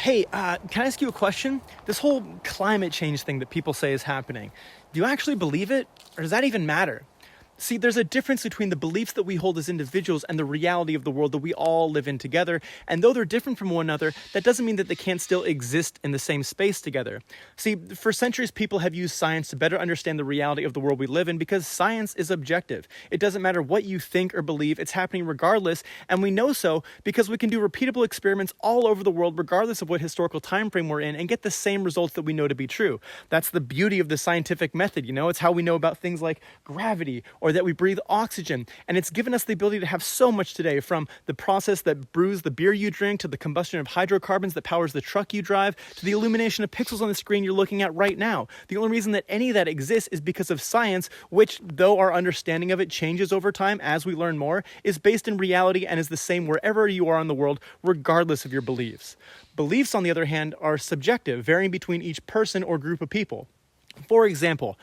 Hey, can I ask you a question? This whole climate change thing that people say is happening, do you actually believe it? Or does that even matter? See, there's a difference between the beliefs that we hold as individuals and the reality of the world that we all live in together. And though they're different from one another, that doesn't mean that they can't still exist in the same space together. See, for centuries, people have used science to better understand the reality of the world we live in because science is objective. It doesn't matter what you think or believe, it's happening regardless. And we know so because we can do repeatable experiments all over the world, regardless of what historical time frame we're in, and get the same results that we know to be true. That's the beauty of the scientific method, It's how we know about things like gravity or that we breathe oxygen. And it's given us the ability to have so much today, from the process that brews the beer you drink, to the combustion of hydrocarbons that powers the truck you drive, to the illumination of pixels on the screen you're looking at right now. The only reason that any of that exists is because of science, which, though our understanding of it changes over time as we learn more, is based in reality and is the same wherever you are in the world, regardless of your beliefs. Beliefs, on the other hand, are subjective, varying between each person or group of people. For example,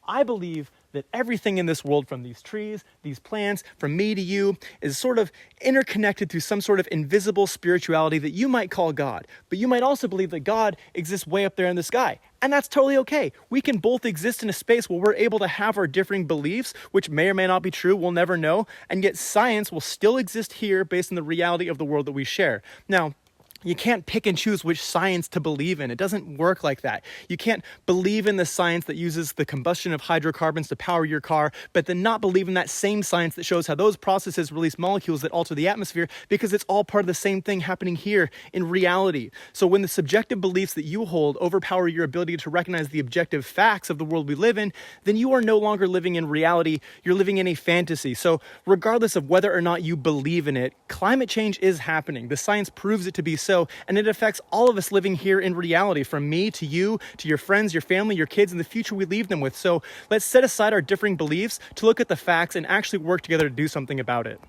I believe that everything in this world, from these trees, these plants, from me to you, is sort of interconnected through some sort of invisible spirituality that you might call God. But you might also believe that God exists way up there in the sky. And that's totally okay. We can both exist in a space where we're able to have our differing beliefs, which may or may not be true, we'll never know, and yet science will still exist here based on the reality of the world that we share. Now, you can't pick and choose which science to believe in. It doesn't work like that. You can't believe in the science that uses the combustion of hydrocarbons to power your car, but then not believe in that same science that shows how those processes release molecules that alter the atmosphere, because it's all part of the same thing happening here in reality. So when the subjective beliefs that you hold overpower your ability to recognize the objective facts of the world we live in, then you are no longer living in reality. You're living in a fantasy. So regardless of whether or not you believe in it, climate change is happening. The science proves it to be so. And it affects all of us living here in reality, from me to you, to your friends, your family, your kids, and the future we leave them with. So let's set aside our differing beliefs to look at the facts and actually work together to do something about it.